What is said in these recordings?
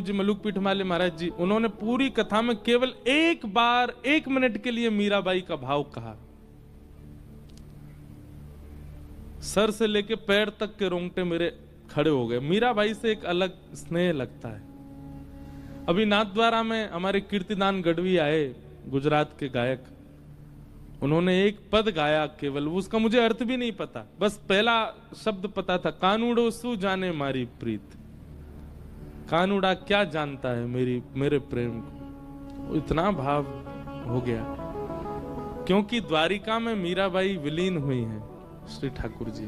जी मलुक पीठमाले महाराज जी, उन्होंने पूरी कथा में केवल एक बार 1 मिनट के लिए मीराबाई का भाव कहा। सर से लेके पैर तक के रोंगटे मेरे खड़े हो गए। मीराबाई से एक अलग स्नेह लगता है। अभी नाथद्वारा में हमारे कीर्तिदान गढ़वी आए, गुजरात के गायक, उन्होंने एक पद गाया केवल, उसका मुझे अर्थ भी नहीं पता, बस पहला शब्द पता था, कानूड़ो सु जाने मारी प्रीत। कानूड़ा क्या जानता है मेरे प्रेम को। इतना भाव हो गया, क्योंकि द्वारिका में मीराबाई विलीन हुई हैं श्री ठाकुर जी।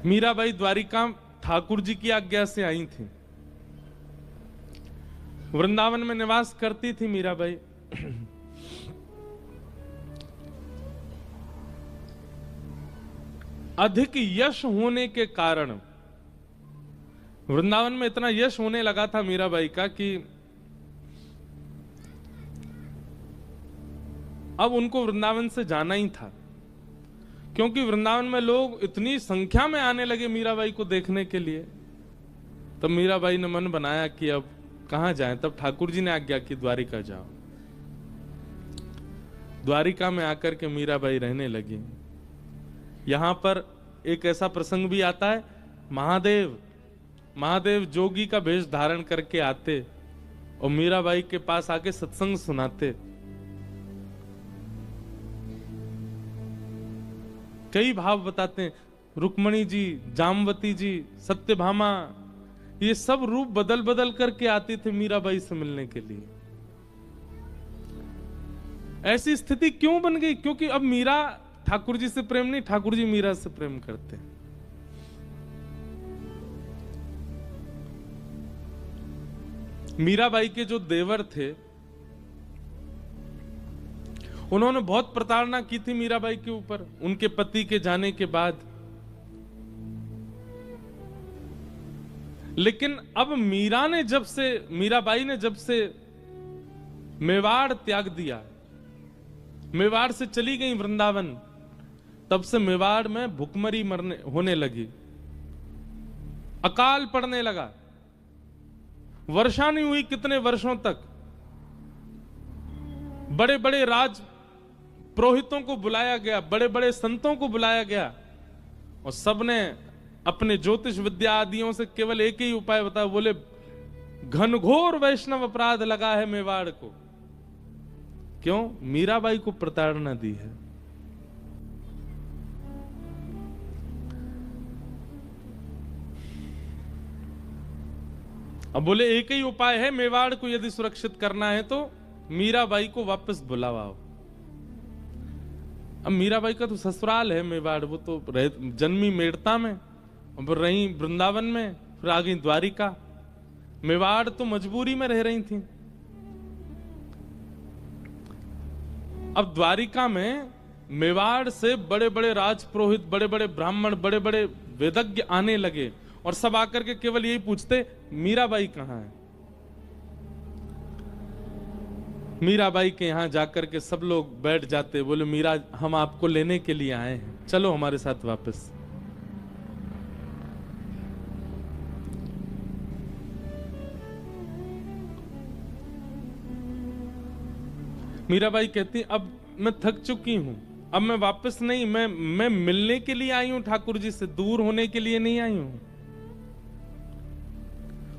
मीराबाई द्वारिका ठाकुर जी की आज्ञा से आई थी। वृंदावन में निवास करती थी मीराबाई। अधिक यश होने के कारण वृंदावन में इतना यश होने लगा था मीराबाई का कि अब उनको वृंदावन से जाना ही था, क्योंकि वृंदावन में लोग इतनी संख्या में आने लगे मीराबाई को देखने के लिए। तब मीराबाई ने मन बनाया कि अब कहां जाएं। तब ठाकुर जी ने आज्ञा की द्वारिका जाओ। द्वारिका में आकर के मीराबाई रहने लगी। यहां पर एक ऐसा प्रसंग भी आता है, महादेव जोगी का वेश धारण करके आते और मीराबाई के पास आके सत्संग सुनाते। कई भाव बताते हैं, रुक्मणी जी, जामवती जी, सत्यभामा, ये सब रूप बदल बदल करके आती थे मीराबाई से मिलने के लिए। ऐसी स्थिति क्यों बन गई? क्योंकि अब मीरा ठाकुर जी से प्रेम नहीं, ठाकुर जी मीरा से प्रेम करते हैं। मीराबाई के जो देवर थे, उन्होंने बहुत प्रताड़ना की थी मीराबाई के ऊपर उनके पति के जाने के बाद। लेकिन अब मीराबाई ने जब से मेवाड़ त्याग दिया, मेवाड़ से चली गई वृंदावन, तब से मेवाड़ में भुखमरी होने लगी, अकाल पड़ने लगा, वर्षा नहीं हुई कितने वर्षों तक। बड़े बड़े राज पुरोहितों को बुलाया गया, बड़े बड़े संतों को बुलाया गया, और सबने अपने ज्योतिष विद्या आदियों से केवल एक ही उपाय बताया, बोले घनघोर वैष्णव अपराध लगा है मेवाड़ को। क्यों? मीराबाई को प्रताड़ना दी है। अब बोले एक ही उपाय है, मेवाड़ को यदि सुरक्षित करना है तो मीराबाई को वापस बुलावाओ। अब मीराबाई का तो ससुराल है मेवाड़, वो तो जन्मी मेड़ता में, अब रही वृंदावन में, फिर आ गई द्वारिका। मेवाड़ तो मजबूरी में रह रही थी। अब द्वारिका में मेवाड़ से बड़े बड़े राजपुरोहित, बड़े बड़े ब्राह्मण, बड़े बड़े वेदज्ञ आने लगे, और सब आकर के केवल यही पूछते, मीराबाई कहां है? मीराबाई के यहां जाकर के सब लोग बैठ जाते, बोले मीरा, हम आपको लेने के लिए आए हैं, चलो हमारे साथ वापस। मीराबाई कहती, अब मैं थक चुकी हूं, अब मैं वापस नहीं, मैं मिलने के लिए आई हूं ठाकुर जी से, दूर होने के लिए नहीं आई हूं।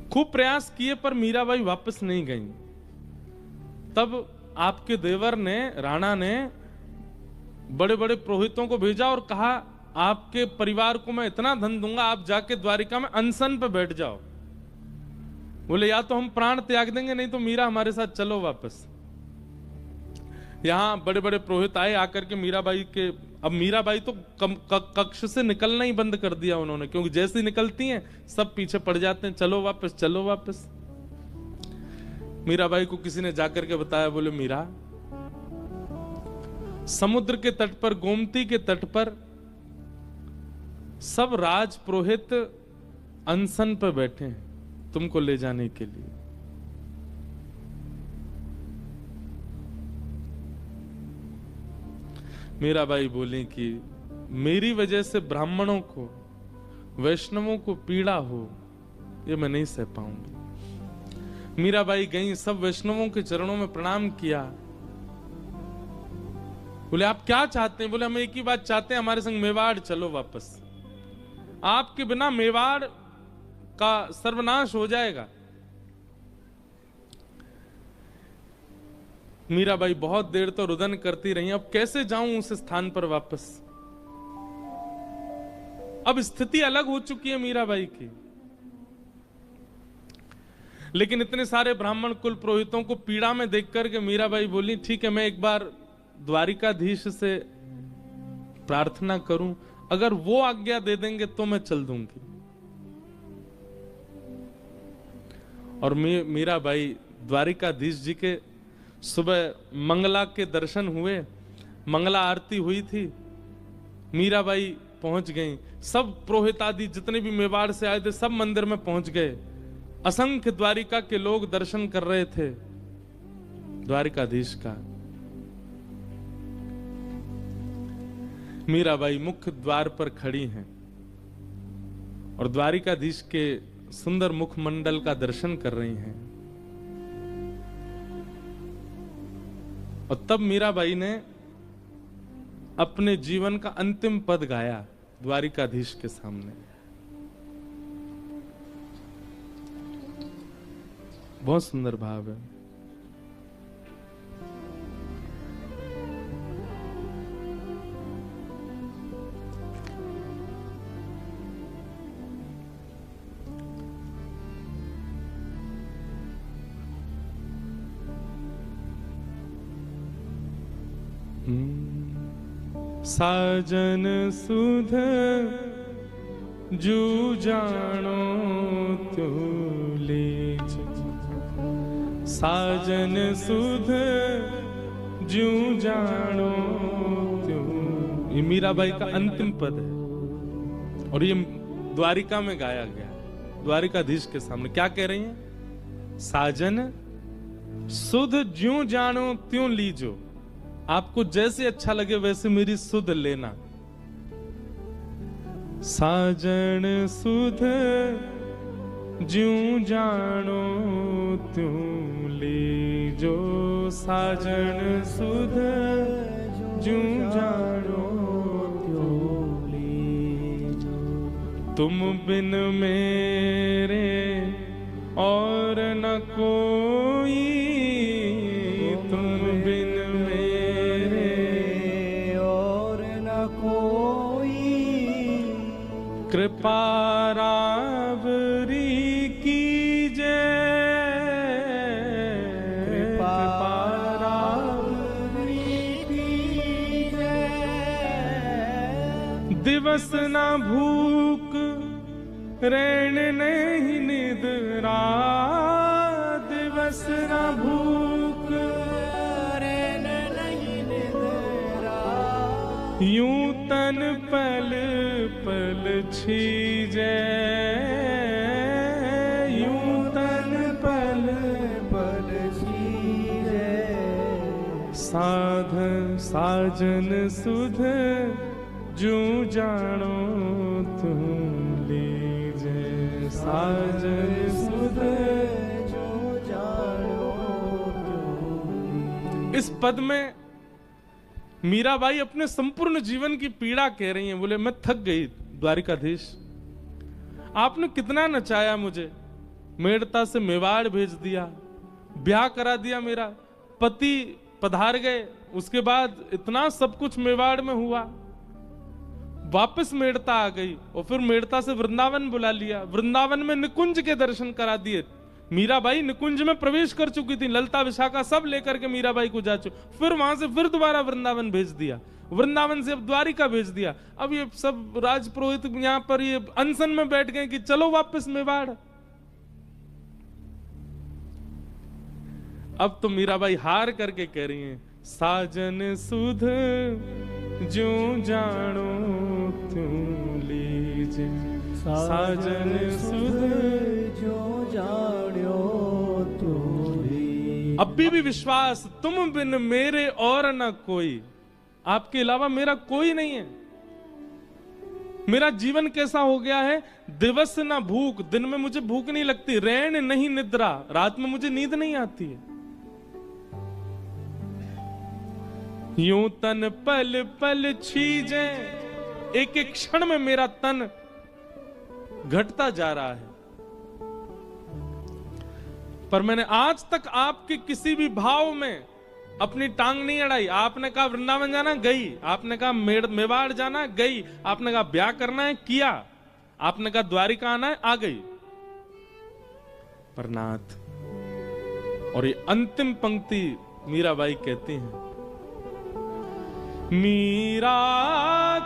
खूब प्रयास किए पर मीराबाई वापस नहीं गई। तब आपके देवर ने, राणा ने, बड़े बड़े पुरोहितों को भेजा और कहा, आपके परिवार को मैं इतना धन दूंगा, आप जाके द्वारिका में अनशन पे बैठ जाओ। बोले या तो हम प्राण त्याग देंगे, नहीं तो मीरा हमारे साथ चलो वापस। यहां बड़े बड़े पुरोहित आए, आकर के मीराबाई के, अब मीराबाई तो कक्ष से निकलना ही बंद कर दिया उन्होंने, क्योंकि जैसे ही निकलती हैं सब पीछे पड़ जाते हैं, चलो वापस, चलो वापस। मीराबाई को किसी ने जाकर के बताया, बोले मीरा, समुद्र के तट पर, गोमती के तट पर सब राज पुरोहित अनशन पर बैठे हैं तुमको ले जाने के लिए। मीराबाई बोली कि मेरी वजह से ब्राह्मणों को, वैष्णवों को पीड़ा हो, ये मैं नहीं सह पाऊंगी। मीराबाई गई, सब वैष्णवों के चरणों में प्रणाम किया। बोले आप क्या चाहते हैं? बोले हम एक ही बात चाहते हैं, हमारे संग मेवाड़ चलो वापस। आपके बिना मेवाड़ का सर्वनाश हो जाएगा। मीराबाई बहुत देर तो रुदन करती रही, अब कैसे जाऊं उस स्थान पर वापस। अब स्थिति अलग हो चुकी है मीराबाई की। लेकिन इतने सारे ब्राह्मण कुल पुरोहितों को पीड़ा में देख करके मीराबाई बोली ठीक है, मैं एक बार द्वारिकाधीश से प्रार्थना करूं, अगर वो आज्ञा दे देंगे तो मैं चल दूंगी। और मीराबाई द्वारिकाधीश जी के सुबह मंगला के दर्शन हुए, मंगला आरती हुई थी, मीराबाई पहुंच गई। सब पुरोहित आदि जितने भी मेवाड़ से आए थे सब मंदिर में पहुंच गए। असंख्य द्वारिका के लोग दर्शन कर रहे थे द्वारिकाधीश का। मीराबाई मुख्य द्वार पर खड़ी हैं और द्वारिकाधीश के सुंदर मुखमंडल का दर्शन कर रही हैं। और तब मीराबाई ने अपने जीवन का अंतिम पद गाया द्वारिकाधीश के सामने। बहुत सुंदर भाव है। साजन सुध जू जानो त्यो लीज, साजन सुध जू जानो त्यो। ये मीराबाई का अंतिम पद है और ये द्वारिका में गाया गया, द्वारिकाधीश के सामने। क्या कह रही हैं? साजन सुध ज्यों जानो त्यों लीजो, आपको जैसे अच्छा लगे वैसे मेरी सुध लेना। साजन सुध ज्यों जानो त्यों लीजो, साजन सुध ज्यों जानो त्यों लीजो। तुम बिन मेरे और न कोई, तुम बिन कृपा रावरी कीजे, कृपा रावरी कीजे। दिवस न भूख रैन नहीं निद्रा, दिवस न भूख रैन नहीं निद्रा। यूं तन पल पल छीजे, यूं तन पल पल छीजे। साधन साजन सुध जूं जानो तुम लीजे, साजन सुध जूं जानो तुम। इस पद में मीराबाई अपने संपूर्ण जीवन की पीड़ा कह रही हैं। बोले मैं थक गई द्वारिकाधीश, आपने कितना नचाया मुझे, मेड़ता से मेवाड़ भेज दिया, ब्याह करा दिया, मेरा पति पधार गए, उसके बाद इतना सब कुछ मेवाड़ में हुआ, वापस मेड़ता आ गई और फिर मेड़ता से वृंदावन बुला लिया, वृंदावन में निकुंज के दर्शन करा दिए। मीराबाई निकुंज में प्रवेश कर चुकी थी, ललता विशाखा सब लेकर के मीराबाई को जा चुकी, फिर वहां से फिर दोबारा वृंदावन भेज दिया, वृंदावन से अब द्वारिका भेज दिया। अब ये सब राजपुरोहित यहां पर ये अनशन में बैठ गए कि चलो वापस मेवाड़। अब तो मीराबाई हार करके कह रही हैं, साजन सुध ज्यों जानो त्यों लीजे, साजन सुध ज्यों जानो त्यों लीजे। अब भी विश्वास, तुम बिन मेरे और न कोई, आपके अलावा मेरा कोई नहीं है। मेरा जीवन कैसा हो गया है, दिवस ना भूख, दिन में मुझे भूख नहीं लगती, रैन नहीं निद्रा, रात में मुझे नींद नहीं आती है। यूं तन पल पल छीजे, एक एक क्षण में मेरा तन घटता जा रहा है। पर मैंने आज तक आपके किसी भी भाव में अपनी टांग नहीं अड़ाई। आपने कहा वृंदावन जाना, गई। आपने कहा मेवाड़ जाना, गई। आपने कहा ब्याह करना है, किया। आपने कहा द्वारिका आना है, आ गई। पर नाथ, और ये अंतिम पंक्ति मीराबाई कहती हैं, मीरा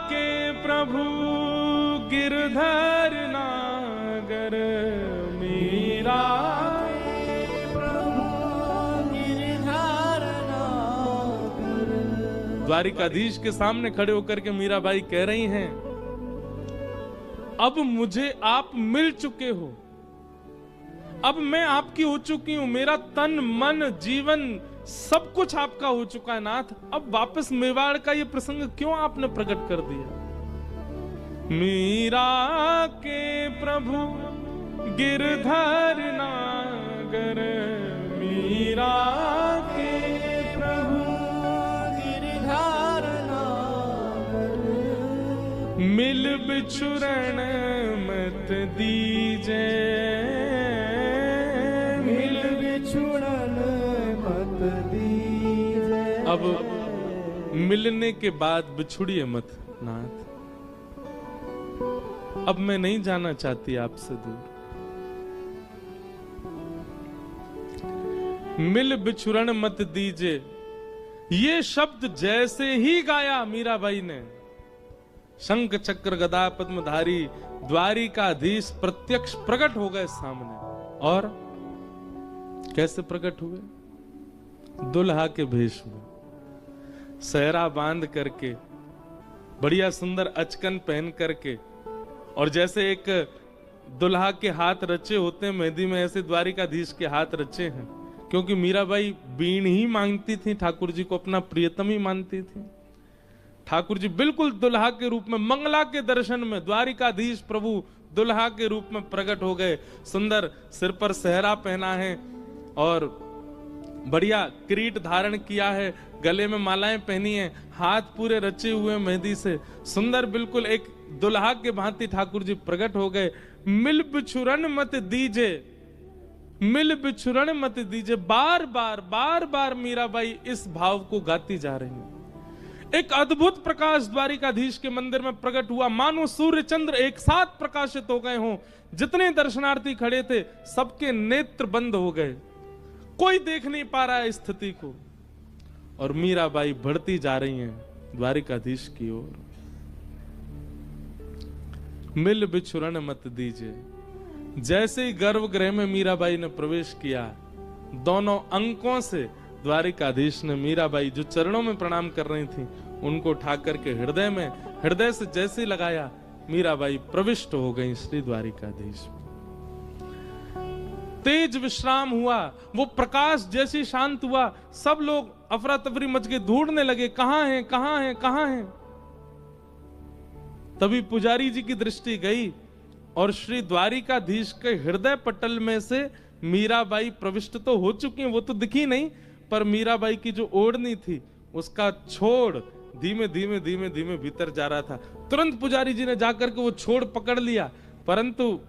के प्रभु गिरधर नागर, मीरा द्वारिकाधीश के सामने खड़े होकर के मीराबाई कह रही हैं, अब मुझे आप मिल चुके हो, अब मैं आपकी हो चुकी हूं, मेरा तन मन जीवन सब कुछ आपका हो चुका है नाथ। अब वापस मेवाड़ का ये प्रसंग क्यों आपने प्रकट कर दिया? मीरा के प्रभु गिरधर नागर, मीरा के प्रभु गिरधर नागर, मिल बिछुरण मत दीजे, मिल बिछुरण मत दीजे। अब मिलने के बाद बिछुड़िए मत नाथ। अब मैं नहीं जाना चाहती आपसे दूर। मिल बिछुरण मत दीजे, ये शब्द जैसे ही गाया मीराबाई ने, शंख चक्र गदा पद्मधारी द्वारिकाधीश प्रत्यक्ष प्रकट हो गए सामने। और कैसे प्रकट हुए? दुल्हा के भेष में, सहरा बांध करके, बढ़िया सुंदर अचकन पहन करके, और जैसे एक दुल्हा के हाथ रचे होते हैं मेहंदी में, ऐसे द्वारिकाधीश के हाथ रचे हैं। क्योंकि मीराबाई बीण ही मांगती थी, ठाकुर जी को अपना प्रियतम ही मानती थी। ठाकुर जी बिल्कुल दुल्हा के रूप में, मंगला के दर्शन में द्वारिकाधीश प्रभु दुल्हा के रूप में प्रकट हो गए। सुंदर सिर पर सहरा पहना है और बढ़िया किरीट धारण किया है, गले में मालाएं पहनी है, हाथ पूरे रचे हुए मेहंदी से, सुंदर बिल्कुल एक दुल्हा के भांति ठाकुर जी प्रकट हो गए। मिल बिछुरन मत दीजे, मिल बिछुरन मत दीजे, बार बार मीराबाई इस भाव को गाती जा रही है। एक अद्भुत प्रकाश द्वारिकाधीश के मंदिर में प्रकट हुआ, मानो सूर्य चंद्र एक साथ प्रकाशित हो गए हों। जितने दर्शनार्थी खड़े थे सबके नेत्र बंद हो गए, कोई देख नहीं पा रहा है स्थिति को। और मीराबाई बढ़ती जा रही हैं द्वारिकाधीश की ओर। मिल बिछुरन मत दीजिए। जैसे ही गर्भगृह में मीराबाई ने प्रवेश किया, दोनों अंकों से द्वारिकाधीश ने मीराबाई जो चरणों में प्रणाम कर रही थी उनको उठा करके हृदय में, हृदय से जैसे लगाया, मीराबाई प्रविष्ट हो गई श्री द्वारिकाधीश। तेज विश्राम हुआ, वो प्रकाश जैसे शांत हुआ, सब लोग अफरा तफरी मच के ढूंढने लगे, कहां है कहां है कहां है। तभी पुजारी जी की दृष्टि गई और श्री द्वारिकाधीश के हृदय पटल में से मीराबाई प्रविष्ट तो हो चुकी हैं, वो तो दिखी नहीं, पर मीराबाई की जो ओढ़नी थी उसका छोड़ धीमे धीमे धीमे धीमे भीतर जा रहा था। तुरंत पुजारी जी ने जाकर के वो छोड़ पकड़ लिया, परंतु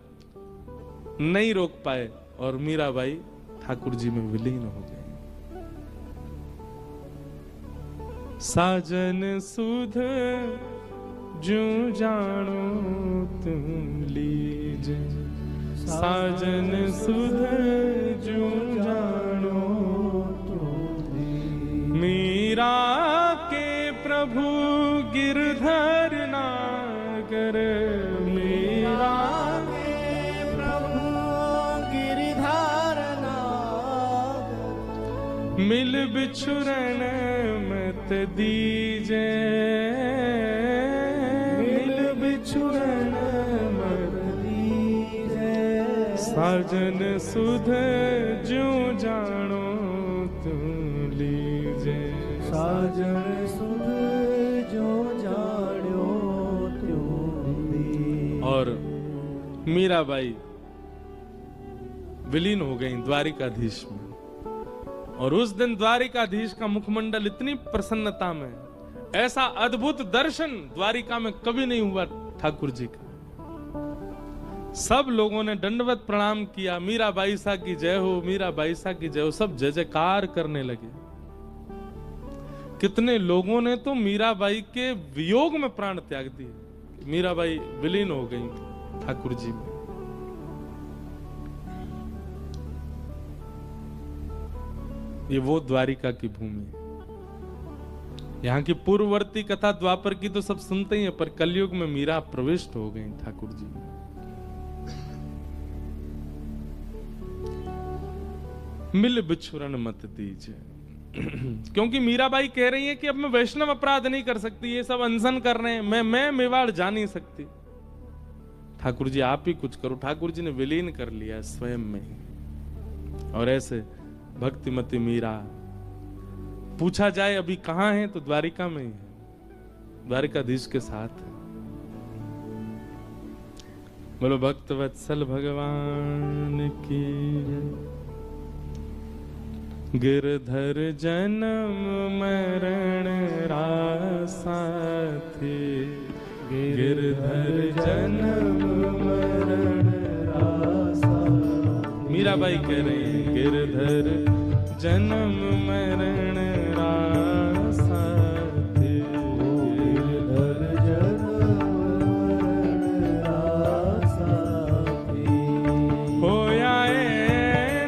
नहीं रोक पाए और मीराबाई ठाकुर जी में विलीन हो गई। साजन सुध जो जानो तुम लीजे, साजन सुध जो जानो तुम, मीरा के प्रभु गिरधर नागर, मीरा के प्रभु गिरधर नागर, मिल बिछुरन मत दीजे, साजन सुध जो जानो तुम लीजे, साजन सुध जो जान्यो त्यों दीन। और मीराबाई विलीन हो गई द्वारिकाधीश में। और उस दिन द्वारिकाधीश का मुखमंडल इतनी प्रसन्नता में, ऐसा अद्भुत दर्शन द्वारिका में कभी नहीं हुआ ठाकुर जी का। सब लोगों ने दंडवत प्रणाम किया, मीराबाई सा की जय हो, मीराबाई सा की जय हो, सब जय जयकार करने लगे। कितने लोगों ने तो मीराबाई के वियोग में प्राण त्याग दिए। मीराबाई विलीन हो गई ठाकुर जी में। ये वो द्वारिका की भूमि है। यहाँ की पूर्ववर्ती कथा द्वापर की तो सब सुनते ही हैं, पर कलयुग में मीरा प्रविष्ट हो गई ठाकुर जी में। मिल बिछुरन मत दीजिए। क्योंकि मीराबाई कह रही है कि अब मैं वैष्णव अपराध नहीं कर सकती, ये सब अनशन कर रहे हैं, मैं मेवाड़ जा नहीं सकती। ठाकुर जी आप ही कुछ करो। ठाकुर जी ने विलीन कर लिया स्वयं में ही। और ऐसे भक्तिमती मीरा, पूछा जाए अभी कहां है तो द्वारिका में ही है, द्वारिकाधीश के साथ है। बोलो भक्त वत्सल भगवान की। गिरधर जन्म मरण रासा थे, गिरधर जन्म मरण रासा। मीराबाई कह रही है गिरधर जन्म मरण रासा थे, गिरधर जन्म मरण रासा थे। होया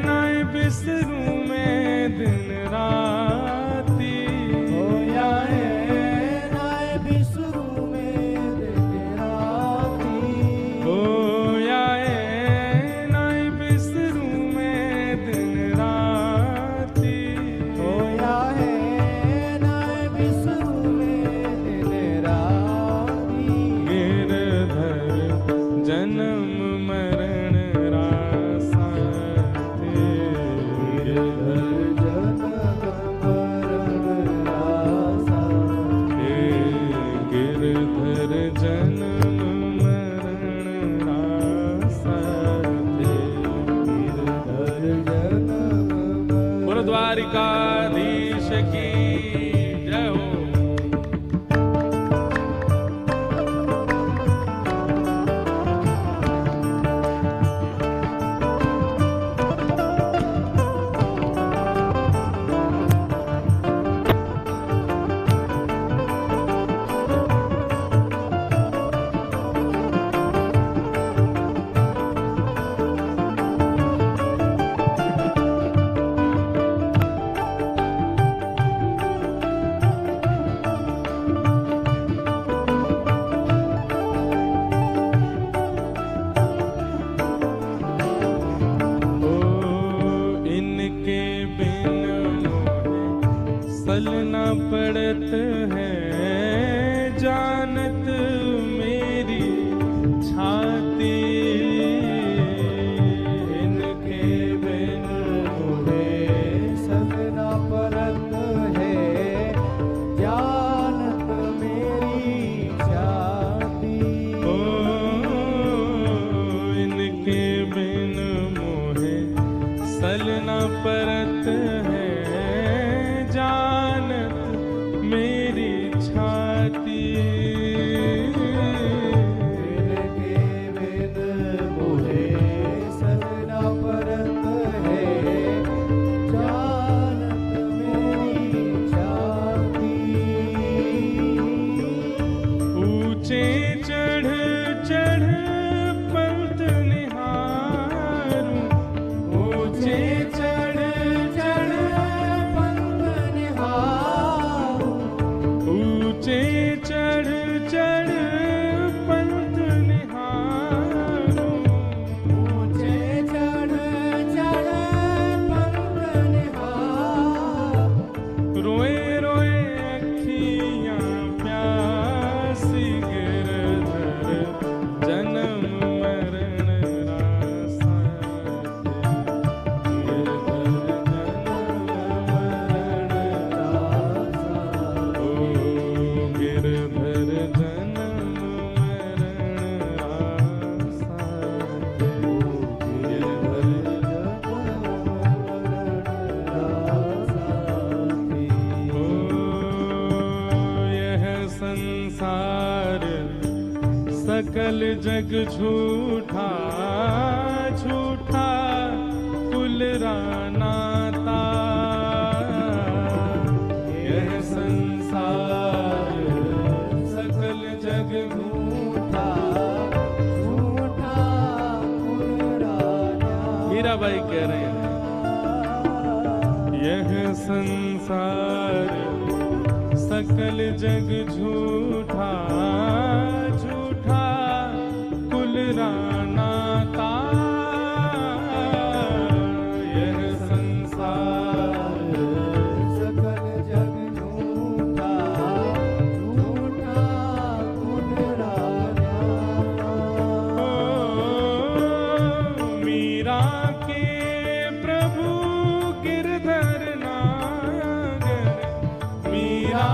नाय बिसरू में दिन राती, होया नाय बिसरू में दिन राती। होया नाय बिसरू में दिन राती। होया नाय बिसरू में दिन राती। गिरधर जन्म मरण रासा थे, गिरधर जन्म मरण रासा हे गिरधर जन्म मरण रासा थे। गिरधर जन्म मरण। बोलो द्वारिकाधीश की जय हो। इनके बिन मोहे सल न पड़त है, जानत मेरी छाती। इनके बिन मोहे सल न परत है, जानत मेरी छाती। ओ इनके बिन मोहे सल न परत है, जानत मेरी छाती। इनके बिन मोहे सल न परत है, जानत मेरी छाती। ऊंचे चढ़ चढ़ पंथ निहारूं, ऊंचे चढ़ चढ़ पंथ निहारूं। ऊंचे चढ़ चढ़ सकल जग झूठा झूठा कुल रानाता, यह संसार सकल जग झूठा झूठा पुराना। मीराबाई कह रहे हैं यह संसार सकल जग झूठा झूठा कुल रानाता, यह संसार सकल जग झूठा झूठा पुराना। मीरा के प्रभु गिरधर नागर, मीरा